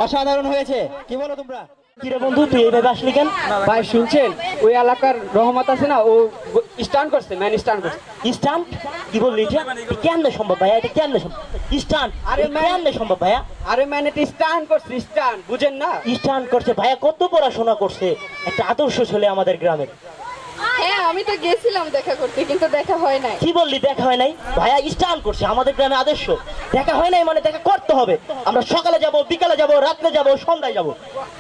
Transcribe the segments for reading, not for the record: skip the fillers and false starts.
অসাধারণ হয়েছে। কি বলো তোমরা? কিরে বন্ধু, তুই এইভাবে আসলি কেন? ভাই শুনছেন, ওই এলাকার রহমত আছে না, ও স্টান্ট করছে, ম্যান স্টান্ট করছে। স্টান্ট? কি বললি এটা? কেমনে সম্ভব ভাইয়া? এটা কেমনে সম্ভব? স্টান্ট? আরে কেমনে সম্ভব ভাইয়া? আরে ম্যান এটা স্টান্ট করছে, স্টান্ট বুঝেন না? স্টান্ট করছে ভাইয়া? কত পড়াশোনা করছে, একটা আদর্শ ছেলে আমাদের গ্রামের। হ্যাঁ আমি তো গেছিলাম দেখা করতে, কিন্তু দেখা হয় নাই। কি বললি দেখা হয় নাই? ভাইয়া স্টান্ট করছে আমাদের গ্রামে আদর্শ। দেখা হয় নাই মানে দেখা করতে হবে। আমরা সকালে যাব, বিকালে যাব, রাত্রে যাব, সন্ধ্যায় যাব,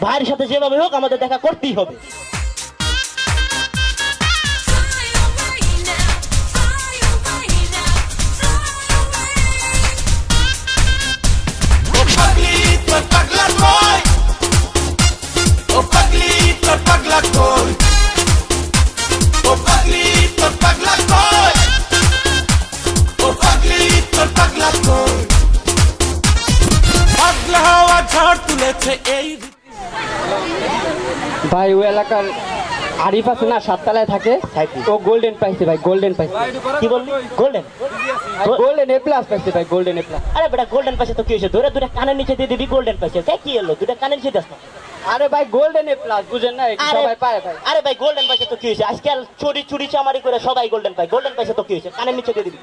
ভাইয়ের সাথে যেভাবে হোক আমাদের দেখা করতেই হবে। ভাই ওই এলাকার আরিফ আছে না, সাততলায় থাকে, ও গোল্ডেন পাইছে ভাই, গোল্ডেন পাইছে। কি বললি? গোল্ডেন? গোল্ডেন এ প্লাস পাইছে ভাই, গোল্ডেন এ প্লাস। আরে বেটা গোল্ডেন পাইছে তো কি হয়েছে? ধরে দুটা কানের নিচে দিয়ে দিবি গোল্ডেন পাইছে, তাই কি হলো? দুটা কানের নিচে দাস না। আরে ভাই গোল্ডেন এ প্লাস বুঝেন না, সবাই পায় ভাই। আরে ভাই গোল্ডেন পাইছে তো কি হয়েছে? আজকাল চুরি চুরি চামারি করে সবাই গোল্ডেন পায়। গোল্ডেন পাইছে তো কি হয়েছে? কানের নিচে দিয়ে দিবি।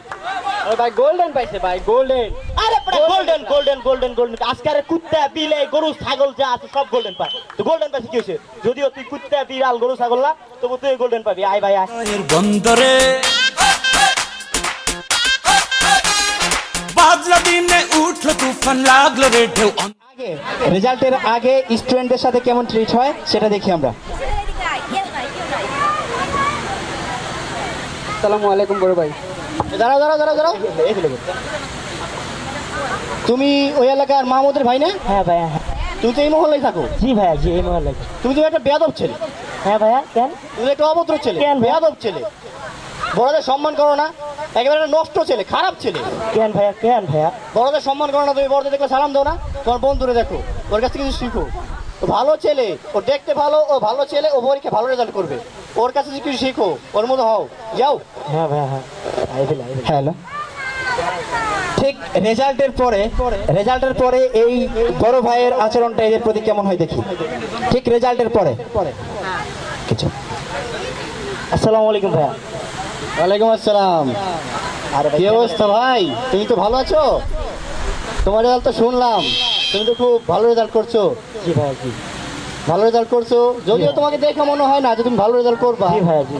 আরে ভাই গোল্ডেন পাইছে ভাই, গোল্ডেন। আরে বেটা গোল্ডেন গোল্ডেন গোল্ডেন গোল্ডেন, আজকাল কুত্তা বিলে গরু ছাগল যা আছে সব গোল্ডেন পায়। তো গোল্ডেন পাইছে কি হয়েছে? যদিও তুই কুত্তা বিড়াল গরু ছাগল না, তবু তুই গোল্ডেন পাবি। আয় ভাই আয়। বন্দরে বাদলা দিনে উঠলো তুফান, লাগলো রে ঢেউ। আগে রেজাল্টের আগে স্টুডেন্টদের সাথে কেমন ট্রিট হয় সেটা দেখি আমরা। আসসালামু আলাইকুম বড় ভাই। দাঁড়াও দাঁড়াও দাঁড়াও দাঁড়াও, তুমি ওই এলাকার মাহমুদের ভাই না? হ্যাঁ ভাইয়া হ্যাঁ। তুমি তো এই মহল্লায় থাকো। জি ভাইয়া জি, এই মহল্লায়। তুমি তো একটা বেয়াদব ছেলে। হ্যাঁ ভাইয়া কেন? তুমি একটা অভদ্র ছেলে, কেন? বেয়াদব ছেলে, বড়দের সম্মান করো না, একেবারে একটা নষ্ট ছেলে, খারাপ ছেলে। কেন ভাইয়া? কেন ভাইয়া? বড়দের সম্মান করো না, তুমি বড়দের দেখলে সালাম দাও না, তোমার বন্ধুরে দেখো, ওর কাছ থেকে কিছু শিখো। ও ভালো ছেলে, ও দেখতে ভালো, ও ভালো ছেলে, ও পরীক্ষা ভালো রেজাল্ট করবে, ওর কাছে কিছু শিখো, ওর মতো হও, যাও। হ্যাঁ ভাইয়া হ্যাঁ। হ্যালো। ঠিক রেজাল্টের পরে এই বড় ভাইয়ের আচরণটা এদের প্রতি কেমন হয় দেখি। ঠিক রেজাল্টের পরে কিছু। আসসালামু আলাইকুম ভাইয়া। ওয়ালাইকুম আসসালাম। কি অবস্থা ভাই? তুমি তো ভালো আছো? তোমার রেজাল্ট তো শুনলাম, তুমি তো খুব ভালো রেজাল্ট করছো। জি ভাইয়া জি। ভালো রেজাল্ট করছো, যদিও তোমাকে দেখে মনে হয় না যে তুমি ভালো রেজাল্ট করবা।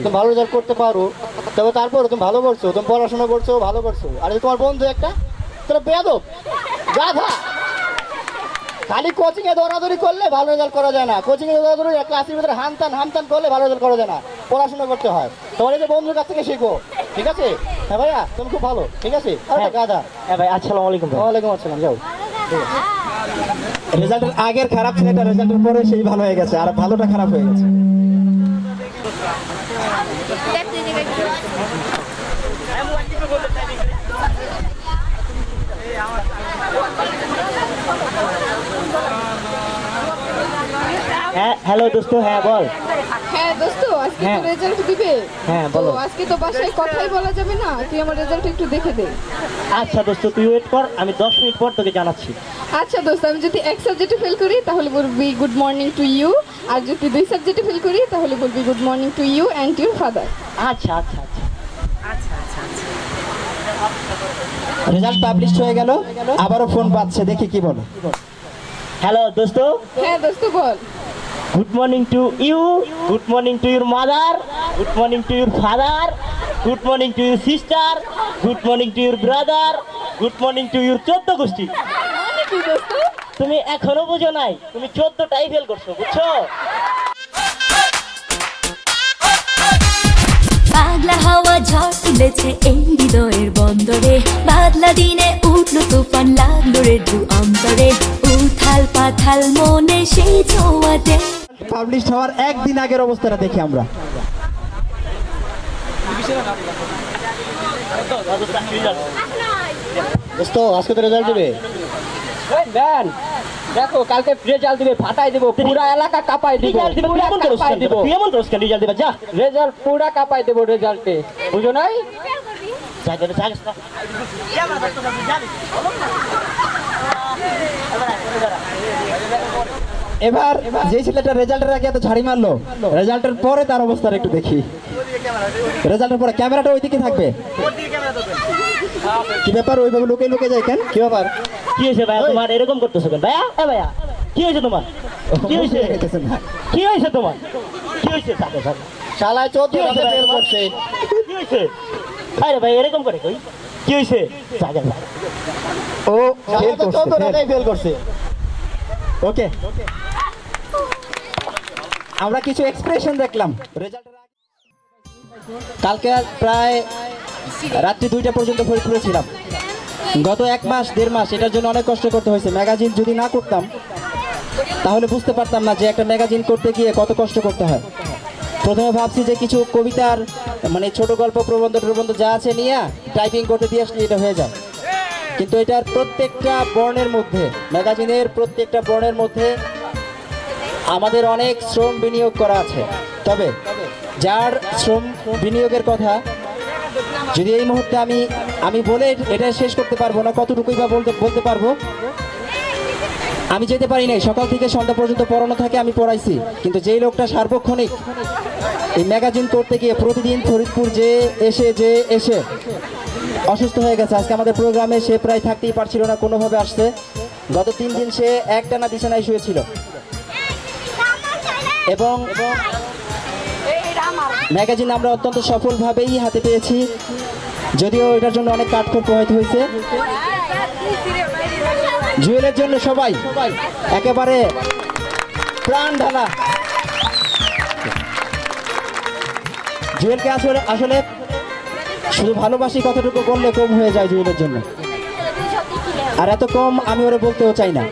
তুমি ভালো রেজাল্ট করতে পারো, তবে তারপর তুমি ভালো করছো, তুমি পড়াশোনা করছো, ভালো করছো। আর তোমার বন্ধু একটা তোরা বেয়াদব গাধা, খালি কোচিং এ দৌড়াদৌড়ি করলে ভালো রেজাল্ট করা যায় না। কোচিং এ দৌড়াদৌড়ি ক্লাসের ভিতরে হামতান করলে ভালো রেজাল্ট করা যায় না। পড়াশোনা করতে হয়। তোমার এই যে বন্ধুর কাছ থেকে শেখো, ঠিক আছে? হ্যাঁ ভাইয়া তুমি খুব ভালো, ঠিক আছে? গাধা। হ্যাঁ ভাই আসসালামু আলাইকুম। ওয়ালাইকুম আসসালাম। যাও। রেজাল্টের আগের খারাপ ছেলেটা রেজাল্টের পরে সেই ভালো হয়ে গেছে, আর ভালোটা খারাপ হয়ে গেছে। হ্যাঁ হ্যালো দোস্ত। হ্যাঁ বল। হ্যাঁ দোস্ত, আজকে তো রেজাল্ট দিবে। হ্যাঁ তো বলো। আজকে তো বাসায় কথাই বলা যাবে না, তুই আমার রেজাল্ট একটু দেখে দে। আচ্ছা দোস্ত তুই ওয়েট কর, আমি 10 মিনিট পর তোকে জানাচ্ছি। আচ্ছা দোস্ত, আমি যদি এক সাবজেক্টে ফেল করি তাহলে বলবি গুড মর্নিং টু ইউ, আর যদি 2 সাবজেক্টে ফেল করি তাহলে বলবি good morning to you and your father. আচ্ছা আচ্ছা আচ্ছা। রেজাল্ট পাবলিশ হয়ে গেল, আবারও ফোন পাচ্ছে, দেখি কি বলো। হ্যালো দোস্ত। হ্যাঁ দোস্ত বল। Good morning to you, good morning to your mother, good morning to your father, good morning to your sister, good morning to your brother, good morning to your 14 গোষ্ঠী। মানে কি দোস্ত? তুমি এখনো বুঝো নাই, তুমি 14টাই ফেল করছো, বুঝছো? পাগলা হাওয়া ঝড় তুলেছে এই হৃদয়ের বন্দরে, বাদলা দিনে উঠলো তুফান, লাগলো রে দু অন্তরে, উথাল পাথাল মনে সেই ছোঁয়াতে। পাবলিশ হওয়ার একদিন আগের অবস্থাটা দেখি আমরা। দোস্ত আজকে তো রেজাল্ট দেবে। দেন দেখো, কালকে রেজাল্ট দিবে, ফাটাই দেবো, পুরা এলাকা কাঁপাই দিব। রেজাল্ট পুরা কাঁপাই দেবো রেজাল্টে, বুঝো নাই? এবার যে ছেলেটা রেজাল্টের আগে এত ঝাড়ি মারলো, রেজাল্টের পরে তার অবস্থাটা একটু দেখি। রেজাল্টের পরে ক্যামেরাটা ওইদিকে থাকবে। কি ব্যাপার ওইভাবে লুকে লুকে যায় কেন? কি ব্যাপার? কি হয়েছে ভাইয়া তোমার এরকম করতেছো কেন ভাইয়া? এ ভাইয়া কি হয়েছে তোমার? কি হয়েছে? কি হয়েছে তোমার? কি হয়েছে? শালায় 14 রাতে ফেল করছে। কি হয়েছে? আরে ভাই এরকম করে কই? কি হয়েছে? ও শালা তো 14 রাতেই ফেল করছে। ওকে, আমরা কিছু এক্সপ্রেশন দেখলাম রেজাল্টের আগে। কালকে প্রায় রাত্রি 2টা পর্যন্ত ফরিদপুরে ছিলাম। গত 1 মাস 1.5 মাস এটার জন্য অনেক কষ্ট করতে হয়েছে। ম্যাগাজিন যদি না করতাম তাহলে বুঝতে পারতাম না যে একটা ম্যাগাজিন করতে গিয়ে কত কষ্ট করতে হয়। প্রথমে ভাবছি যে কিছু কবিতার মানে ছোট গল্প প্রবন্ধ যা আছে নিয়ে টাইপিং করতে দিয়ে আসলে এটা হয়ে যায়, কিন্তু এটার প্রত্যেকটা বর্ণের মধ্যে, ম্যাগাজিনের প্রত্যেকটা বর্ণের মধ্যে আমাদের অনেক শ্রম বিনিয়োগ করা আছে। তবে যার শ্রম বিনিয়োগের কথা যদি এই মুহূর্তে আমি বলে এটা শেষ করতে পারবো না, কতটুকুই বা বলতে পারবো। আমি যেতে পারি নাই, সকাল থেকে সন্ধ্যা পর্যন্ত পড়ানো থাকে, আমি পড়াইছি, কিন্তু যেই লোকটা সার্বক্ষণিক এই ম্যাগাজিন করতে গিয়ে প্রতিদিন ফরিদপুর যে এসে অসুস্থ হয়ে গেছে। আজকে আমাদের প্রোগ্রামে সে প্রায় থাকতেই পারছিল না, কোনোভাবে আসছে। গত 3 দিন সে একটানা বিছানায় শুয়েছিল এবং ম্যাগাজিন আমরা অত্যন্ত সফলভাবেই হাতে পেয়েছি, যদিও এটার জন্য অনেক কাঠখড় পোহাইতে হয়েছে। জুয়েলের জন্য সবাই একেবারে প্রাণ ঢালা। জুয়েলকে আসলে শুধু ভালোবাসি কতটুকু বললে কম হয়ে যায় জুয়েলের জন্য, আর এত কম আমি ওরে বলতেও চাই না।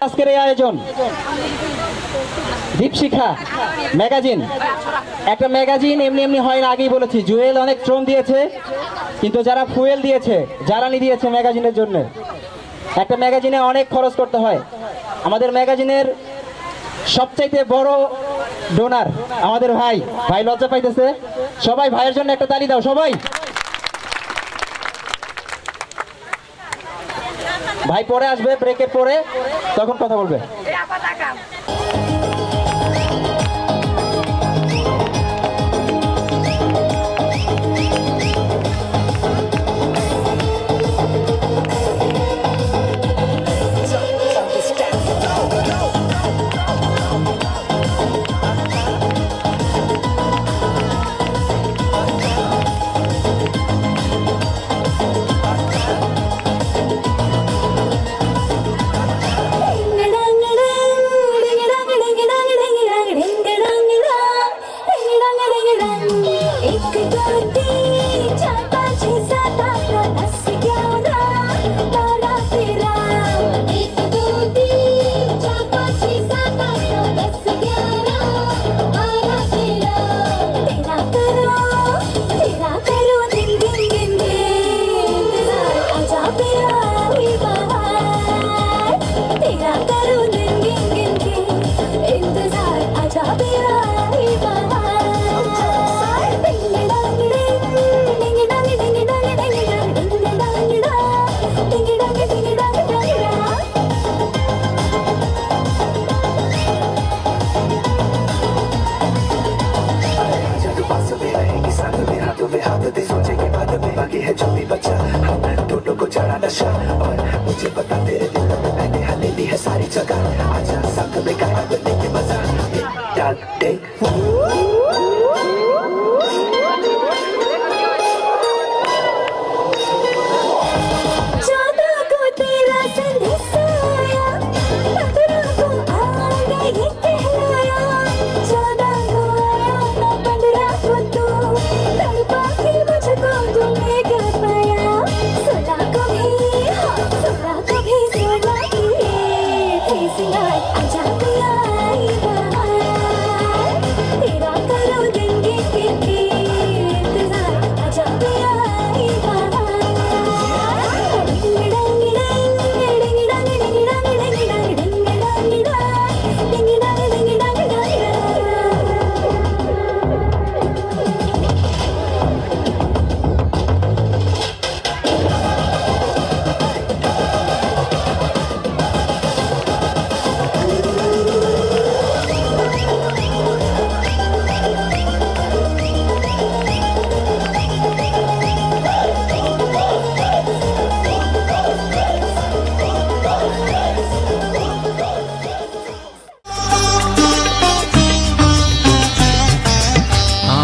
আজকের এই আয়োজন দীপশিখা ম্যাগাজিন, একটা ম্যাগাজিন এমনি এমনি হয় না, আগেই বলেছি। জুয়েল অনেক শ্রম দিয়েছে, কিন্তু যারা ফুয়েল দিয়েছে, জ্বালানি দিয়েছে ম্যাগাজিনের জন্য, একটা ম্যাগাজিনে অনেক খরচ করতে হয়। আমাদের ম্যাগাজিনের সবচাইতে বড় ডোনার আমাদের ভাই। ভাই লজ্জা পাইতেছে, সবাই ভাইয়ের জন্য একটা তালি দাও সবাই। ভাই পরে আসবে, ব্রেকের পরে, তখন কথা বলবে।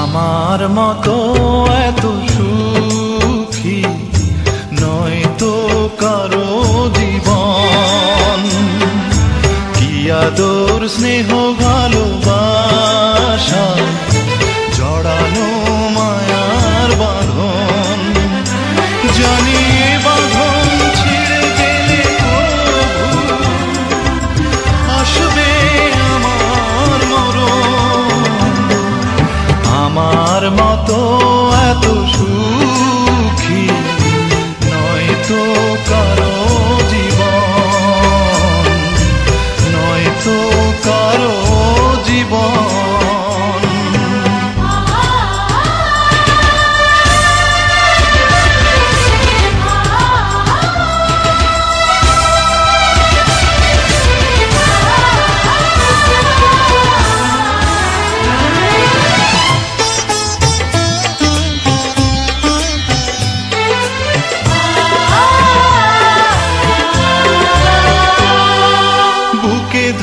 আমার মতো এত সুখী নয় তো কারো জীবন, কি আদর স্নেহ ভালোবাসা জড়ানো মায়ার বাঁধন। জানি বাঁধন ছিঁড়ে গেলে আসবে আমার মরণ। আমার মতো এত সুখী নয় তো কারো জীবন, নয় তো কারো জীবন।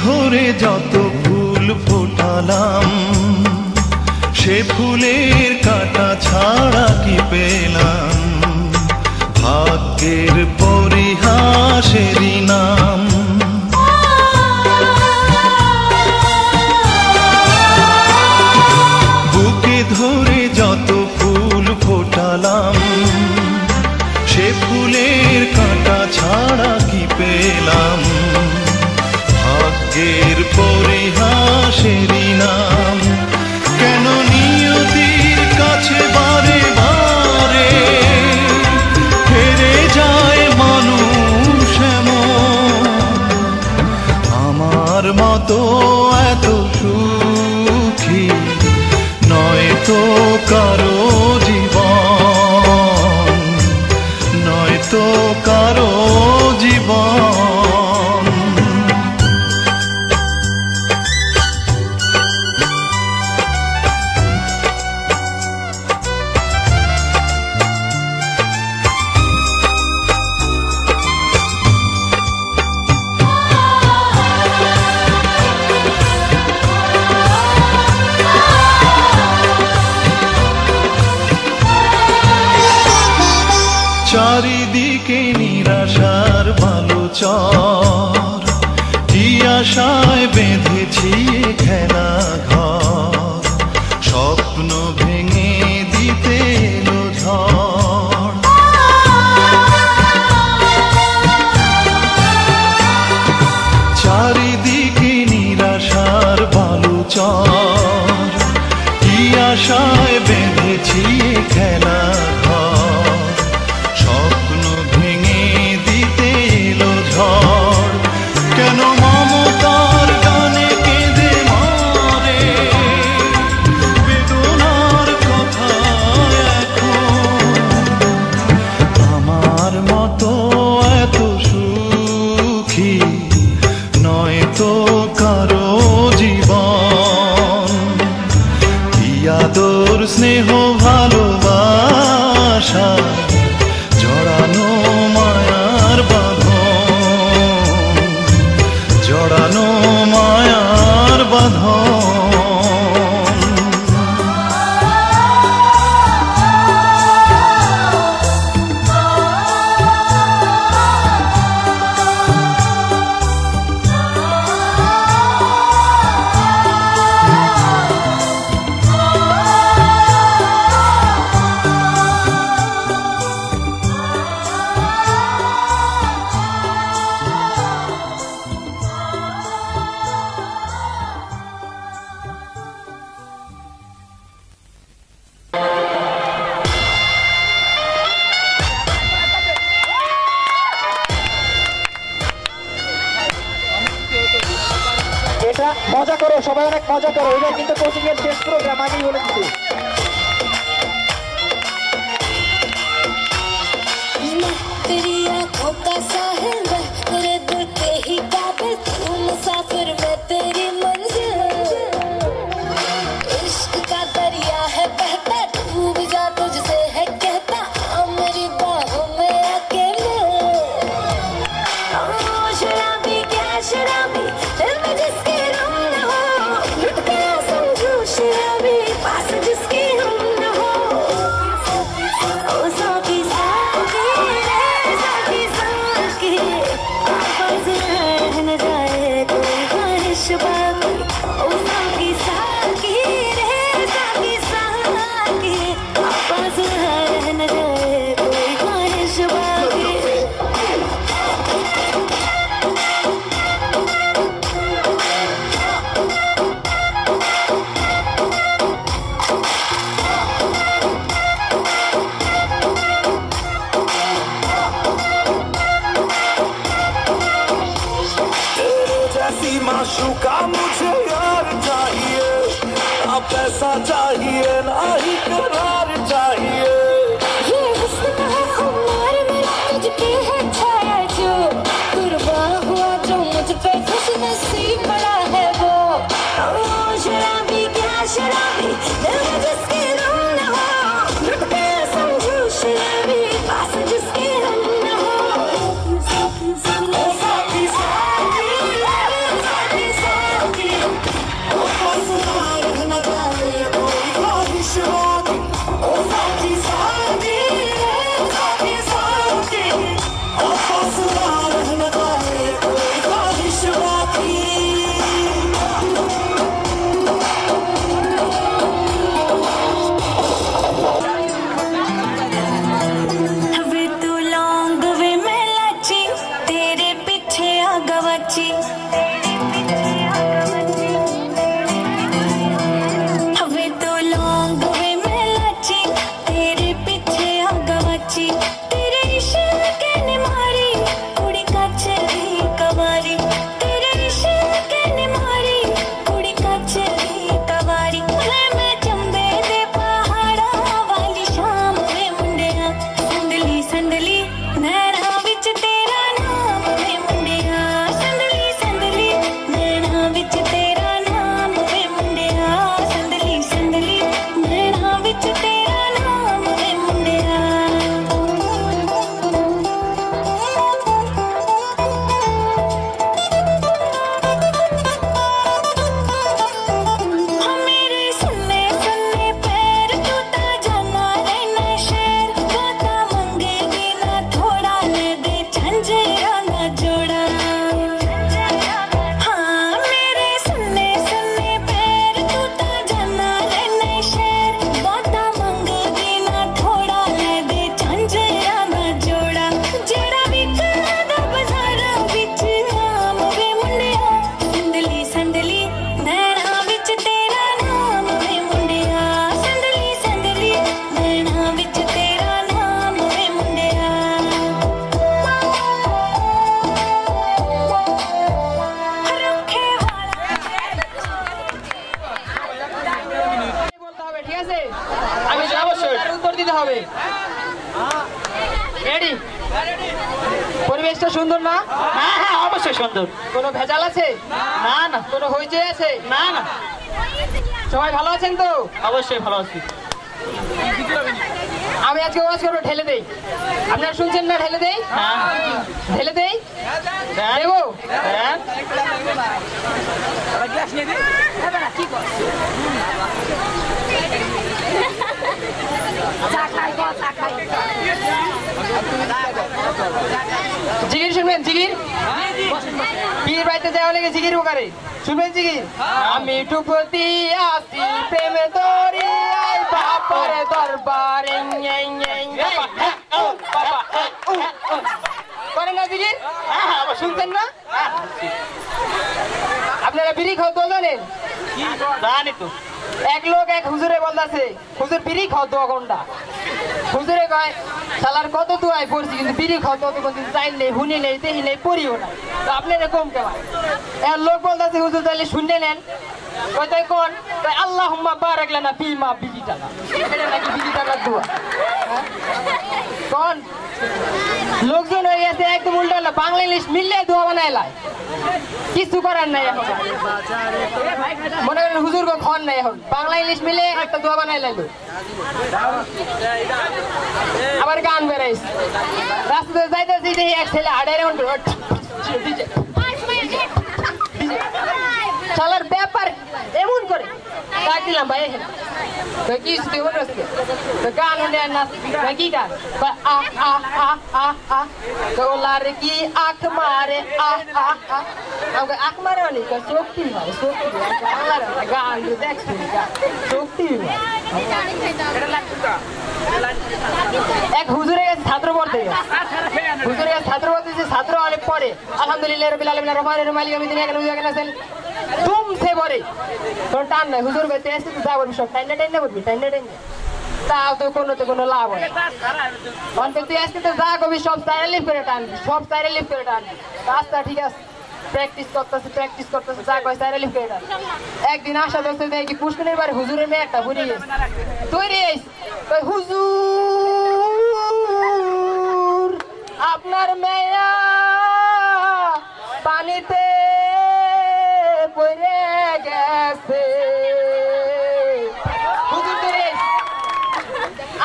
ধরে যত ফুল ফোটালাম, সে ফুলের কাঁটা ছাড়া কি পেলাম? ভাগ্যের পরিহাসেরই নাম। বুকে ধরে যত ফুল ফোটালাম, সে ফুলের কাঁটা ছাড়া কি পেলাম? ভাগ্যের পরিহাসের মতো এত সুখী নয় তো কারো জীবন, নয় তো কারো জীবন। চারিদিকে নিরাশার বালুচর, কি আশায় বেঁধেছি খেলা ঘর, স্বপ্ন ভেঙে দিতে এলো ঝড়। চারিদিকে নিরাশার বালুচর, কি আশায় বেঁধেছি খেলা ঘর, স্বপ্ন ভেঙে দিতে এলো ঝড়। কেন মমতার গানে কেঁদে মরে বেদনার কথা এখন, আমার মতো এত সুখী নয় তো কারো জীবন। কি আদর স্নেহ ভালোবাসা জড়ানো মায়ার বাঁধন, জড়ানো মায়ার বাঁধন। এটা মজা করো, সবাই অনেক মজা করো। এটা কিন্তু কোচিং এর শেষ প্রোগ্রাম, আগেই বলে দিচ্ছি। तेरी आंखों का साहिल मैं तेरे दिल पे ही काबिल, तू मुसाफिर मैं तेरी मंजिल। इश्क का दरिया है बहता, डूब जा तुझसे है कहता, आ मेरी बाहों में आके मिल। ओ शराबी क्या शराबी, दिल में जिसके रंग हो, लुट गया समझो शराबी, पास जिसके হবে। রেডি? পরিবেশটা সুন্দর না? হ্যাঁ হ্যাঁ অবশ্যই সুন্দর। কোনো ভেজাল আছে? না না কোনো হইচই আছে? না না সবাই ভালো আছেন তো? অবশ্যই ভালো আছি। আমি আজকে ওয়াজ করবো, ঢেলে দেই। আপনারা শুনছেন না? ঢেলে দেই, হ্যাঁ ঢেলে দেই, দেবো? হ্যাঁ জিগির শুনবেন? জিগির পীর বাড়িতে যাওয়া লেগে জিগির ওখানে শুনবেন জিগির? আমি টুপতি আসি প্রেমে দরিয়ায় বাবার দরবারে করেন না জিগির? শুনছেন না? আপনারা বিড়ি খাও তো জানেন? জানি তো। এক লোক এক হুজুরে বলতেছে, হুজুর বিড়ি খাও 2 ঘন্টা। হুজুরে কয় শালার কত দুয়াই পড়ছি কিন্তু বিড়ি খাও তত কোনদিন চাই নেই, হুনি নেই, দেখি নেই, পড়িও না। তো আপনি এরকম কেমন? এক লোক বলতেছে হুজুর তাহলে শুনলে নেন। কয় তাই কোন? আল্লাহুম্মা বারাক লানা ফিমা বিজিটানা। এটা নাকি বিজিটানার দোয়া? কোন লোকজন হয়ে গেছে একদম উল্টা না, বাংলা ইংলিশ মিললে দোয়া বানায় লাই, কিছু করার নাই এখন। মনে করেন হুজুর গো খন নাই, এখন বাংলা ইংলিশ মিলে একটা দোয়া বানায় লাইলো। আবার গান বেড়াইস, রাস্তাতে যাইতেছি দেখি এক ছেলে আড়াই রাউন্ড শালার ব্যাপার এমন করে ডাক দিলাম ভাই এখানে কি গান নাচ কি গান তোলার কি আখ মারে আখ মারে অনেক শক্তি হয়, শক্তি গান দেখছি শক্তি এক হুজুরে গেছে ছাত্র পড়তে, হুজুরে গেছে ছাত্র পড়তেছে, ছাত্র অনেক পড়ে আলহামদুলিল্লাহ রাব্বিল আলামিন রহমানির মালিক আমিদিন এখানে আছেন তুমছে পড়ে তোর টান নাই। হুজুর কইতে আসছে তো যা বলবি সব টাইনে টাইনে বলবি, টাইনে টাইনে তাও তো কোনো লাভ হয় না। অন্তত তুই আজকে তো যা কবি সব সাইরে লিফ করে টানবি, সব সাইরে লিফ করে টানবি। আচ্ছা ঠিক আছে, প্র্যাকটিস করতেছে যা কয় সাইরে লিফ করে টান। একদিন আসা দেখছে দেখি পুষ্করের বাড়ি হুজুরের মেয়ে একটা ঘুরিয়ে গেছে, তৈরি কই হুজুর আপনার মেয়া পানিতে পড়ে গেছে। হুজুর তৈরি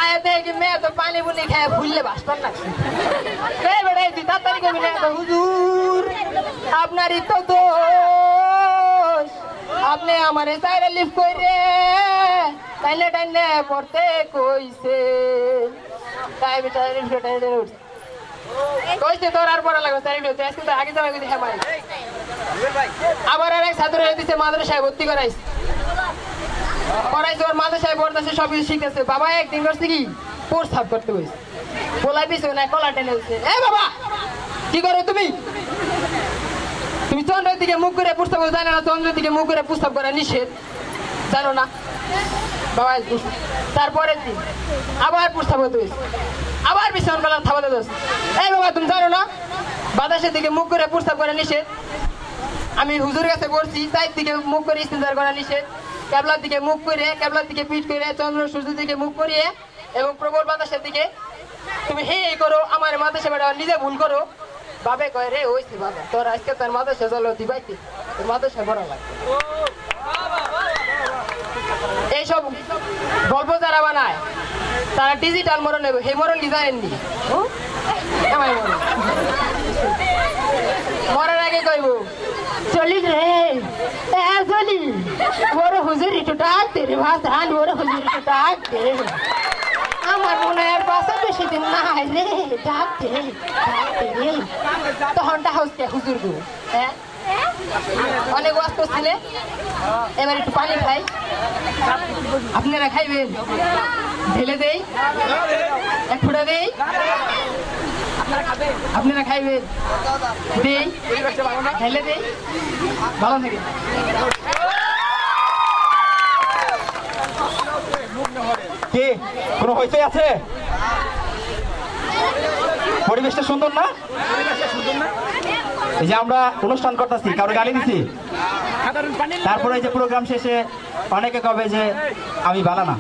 আয়া দেখি মেয়ে তো পানি বুনি খেয়ে ভুললে বাসতাম না। বেড়ে তুই তাড়াতাড়ি করবি না, হুজুর আপনারই তো দোষ, আপনি আমার সাইরে লিফ করে টাইনে টাইনে পড়তে কইছে, তাই বিচারে উঠছে কইছে তোর আর পড়া লাগবে সাইরে উঠছে আজকে তো আগে যাবে কিন্তু হ্যাঁ মাই। আবার আর এক ছাত্র দিচ্ছে মাদ্রাসায় ভর্তি করাইছে, পড়াইছে ওর মাদ্রাসায় পড়তেছে সব কিছু শিখতেছে। বাবা একদিন করছে কি প্রস্তাব করতে হয়েছে, বলাই পিছু না কলা টেনে হয়েছে, এ বাবা কি করো তুমি? তুমি চন্দ্রের দিকে মুখ করে প্রস্তাব জানো না? চন্দ্রের দিকে মুখ করে প্রস্তাব করা নিষেধ, জানো না? বাবা তারপরের দিন আবার প্রস্তাব হতে হয়েছে, আবার বিছান কলা থামাতে হচ্ছে, এই বাবা তুমি জানো না বাতাসের দিকে মুখ করে প্রস্তাব করা নিষেধ? আমি হুজুর কাছে বলছি চায়ের দিকে মুখ করে ইস্তেঞ্জার করা নিষেধ, ক্যাবলার দিকে মুখ করে, ক্যাবলার দিকে পিঠ করে, চন্দ্র সূর্যের দিকে মুখ করিয়ে এবং প্রবল বাতাসের দিকে তুমি হে করো, আমার মাদ্রাসা বেড়া নিজে ভুল করো। বাবে কয় রে ওইছি বাবা তোর আজকে তোর মাদ্রাসা চলো দিবাইতে, তোর মাদ্রাসা বড় লাগে। এইসব গল্প যারা বানায় তারা ডিজিটাল মরণ নেবে, সেই মরণ কি জানেননি? মরার আগে কইব চলি রে চলি বড় হুজুর একটু ডাকতে রে ভাষান, বড় হুজুর একটু ডাকতে, আমার মনে হয় বাসা বেশি দিন নাই রে, ডাকতে রে। তখন ডাকছে হুজুর গো, হ্যাঁ অনেক ওয়াজ করছিলে, এবার একটু পানি খাই, আপনারা খাইবেন? ঢেলে দেই, এক ফুটা দেই, আপনারা খাইবেন? দেই, ঢেলে দেই, ভালো থাকে। কি কোনো হইতে আছে? পরিবেশটা সুন্দর না? এই যে আমরা অনুষ্ঠান করতেছি, কারো গালি দিছি, তারপরে এই যে প্রোগ্রাম শেষে অনেকে কবে যে আমি বালা না,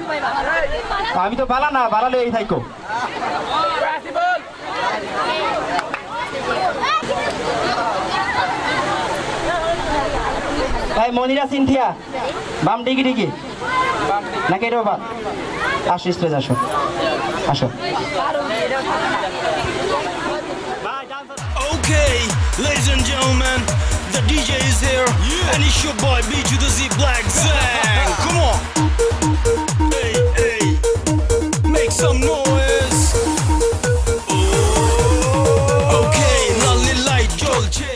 আমি তো বালা না, বালালে এই থাইকো। ভাই মনিরা সিনথিয়া বাম ডিগি ডিগি নাকি এটাও বাদ? আসো স্টেজ আসো, আসো। Okay, ladies and gentlemen, the DJ is here, and it's your boy B to the Z Black Zang. Come on, hey, hey, make some noise. Oh, okay, lolly light jolche.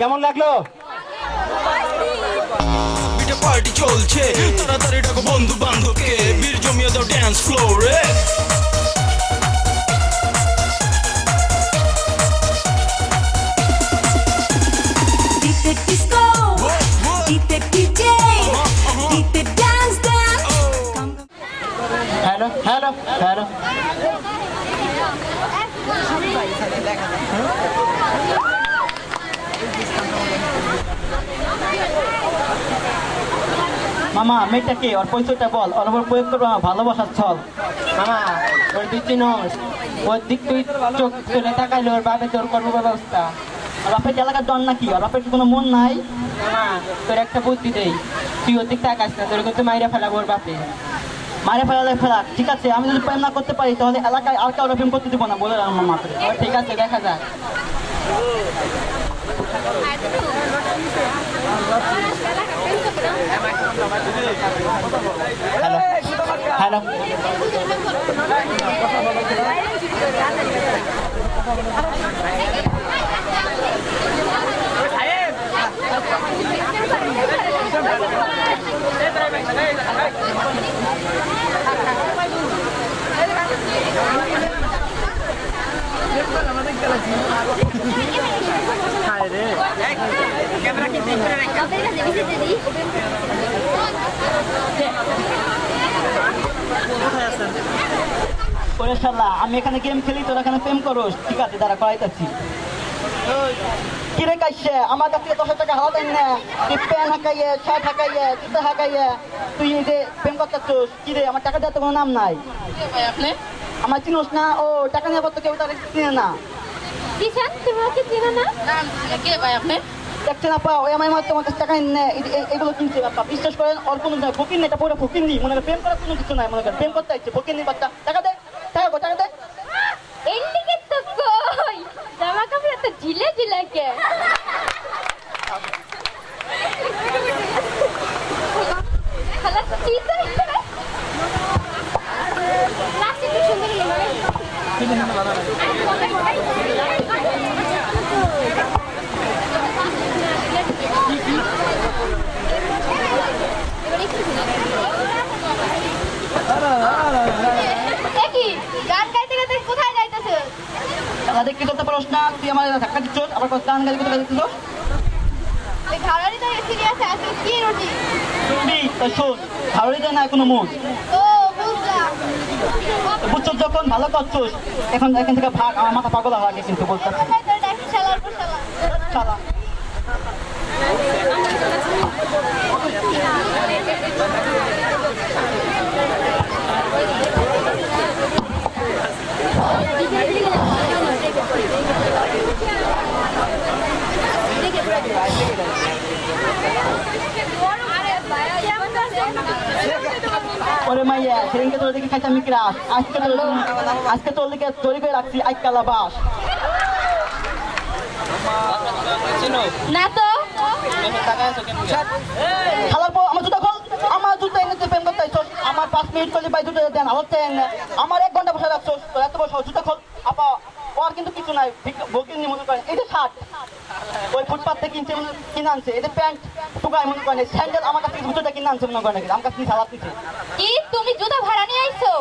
কেমন লাগলো? Beta party চলছে, তাড়াতাড়ি ডাকো বন্ধু বান্ধবকে, বীর জমিয়ে দাও dance ফ্লোরে। হ্যালো হ্যালো হ্যালো, মামা মেয়েটা কে? ওর পরিচয়টা বল, ওর উপর প্রয়োগ করবো ভালোবাসার ছল। মামা ওর দিক চিনোস, ওর দিক তুই চোখ তুলে তাকাইলে ওর বাপে তোর করবো ব্যবস্থা। ওর বাপের এলাকার ডন নাকি? ওর বাপের কোনো মন নাই? মামা তোর একটা বুদ্ধি দেই, তুই ওর দিক তাকাস না, তোর কিন্তু মাইরা ফেলাবো ওর বাপে। মারে ফেলালে ফেলা, ঠিক আছে? আমি যদি প্রেম না করতে পারি তাহলে এলাকায় আর কাউকে প্রেম করতে দিব না বলে আমার মাকে। ঠিক আছে, দেখা যাক। হ্যালো হ্যালো, আমি এখানে গেম খেলি, তোরা এখানে প্রেম করোস। ঠিক আছে, দাঁড়া করাইতেছি। কিরে কাইছে আমার কাছ থেকে 10,000 টাকা হাওয়া দেন না, তুই প্যান হাঁকাইয়ে, শার্ট হাঁকাইয়ে, জুতা হাঁকাইয়ে তুই যে প্রেম করতেছিস। কিরে আমার টাকা দেওয়ার তো কোনো নাম নাই। আপনি আমার চিনোস না? ও টাকা নিয়ে তো কেউ তার চিনে না। দেখছেন আপা, ওই আমার তোমার কাছে টাকা নেয়, এগুলো কিনছে আপা। বিশ্বাস করেন, ওর কোনো ফকির নেই, এটা পুরো ফকির নেই। মনে করেন প্রেম করার কোনো কিছু নাই, মনে করেন প্রেম করতে আসছে ফকির নেই বাচ্চা। টাকা দে, টাকা গো, টাকা দে। জামা কাপড় তো ঢিলে ঢিলে কে দেখতে করতে পারোস না, তুই আমার ধাক্কা দিচ্ছ, আবার গান গাড়ি কোথায় দিচ্ছ? শোন, ঘাড়িতে না কোনো মুখ বুঝছো, যখন ভালো করছোস এখন এখান থেকে ভাগ। আমার মাথা পাগল লাগে কিন্তু বলতে ওরে মাইয়া, সেদিনকে তোর দিকে খাইছি আমি ক্রাস, আজকে তোর দিকে তৈরি করে রাখছি আইকালা বাস। না তো খালার পর আমার জুতা খোল, আমার জুতা এনে প্রেম করতে আইছস। আমার 5 মিনিট করলে ভাই জুতা দেন, আবার আমার 1 ঘন্টা বসে রাখছস। তোর এত বসে জুতা খোল আপা। ওর কিন্তু কিছু নাই, বকির নি মনে করেন। এই যে শার্ট ওই ফুটপাথ থেকে কিনে আনছে, এই যে প্যান্ট টুকায় মনে করেন, স্যান্ডেল আমার কাছে জুতোটা কিনে আনছে মনে করেন, আমার কাছে সালাদ দিচ্ছে। কি তুমি জুতা ভাড়া নিয়ে আইছো?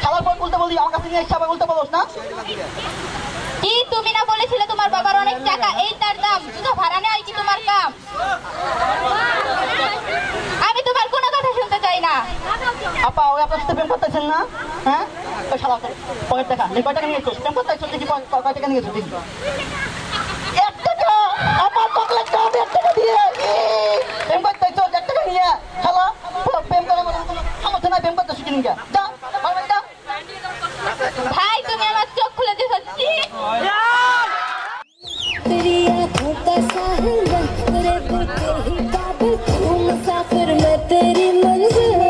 খালার পর উল্টা বলি, আমার কাছে নিয়ে এসে আবার উল্টা বলোস না। কি তুমি না বলেছিলে তোমার বাবার অনেক টাকা, এই তার দাম? জুতা ভাড়া নেওয়াই কি তোমার কাম? আমি তোমার কোনো কথা শুনতে চাই না। আপা ওই আপনার সাথে প্রেম করতেছেন না? হ্যাঁ, ওই শালা পকেট টাকা নেই, কয় টাকা নিয়ে এসছিস? প্রেম করতে আসছিস দেখি, কয় টাকা নিয়ে এসছিস দেখি? 1 টাকা আমার চকলেট খাওয়াবে 1 টাকা দিয়ে। প্রেম করতে আসছিস 1 টাকা নিয়ে? শালা প্রেম করার মতো কোনো সমস্যা নাই, প্রেম করতে শিখি নিয়ে যা ভাই, তুমি আমার চোখ খুলে দিয়েছো। मुसाफिर मैं तेरी मंजिल,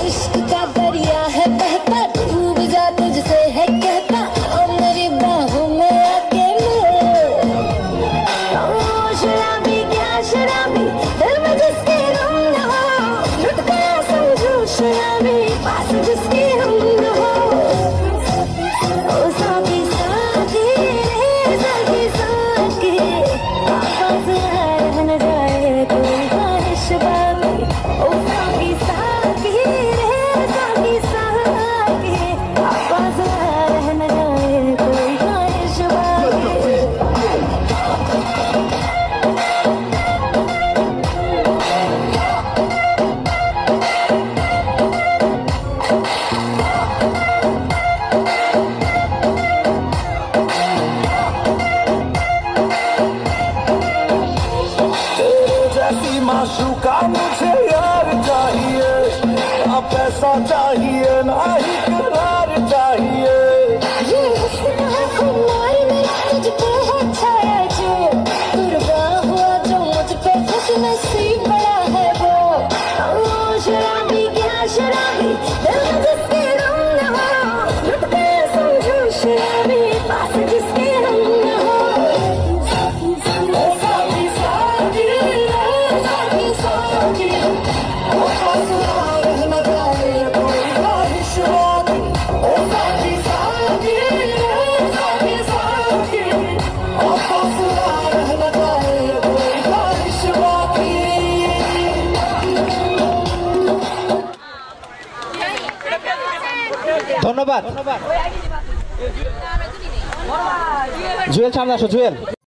इश्क का दरिया है बहता, डूब जा तुझसे है कहता, ओ मेरी बाहों में आके शराबी क्या शराबी, दिल में जिसके रम न हो, लुट गया समझो शराबी, पास जिसके हम न हो। ओ साथी साथी रे साथी साथी, आवाज़ रह न जाए कोई ख्वाहिश बाकी। ओ साथी साथी रे साथी साथी, आवाज़ रह न जाए कोई ख्वाहिश बाकी। जैसी माशूका मुझे यार चाहिए, ना पैसा चाहिए ना ही करार चाहिए। ये हुस्न है खुमार में तुझ पे है छाया जो, कुर्बान हुआ जो मुझ पे खुश नसीब बड़ा है वो। शराबी क्या शराबी दिल में जिसके रंग न हो लुट के समझो शराबी पास जिसके हम न हो ধন্যবাদ। জুয়েল সামনে আসো, জুয়েল।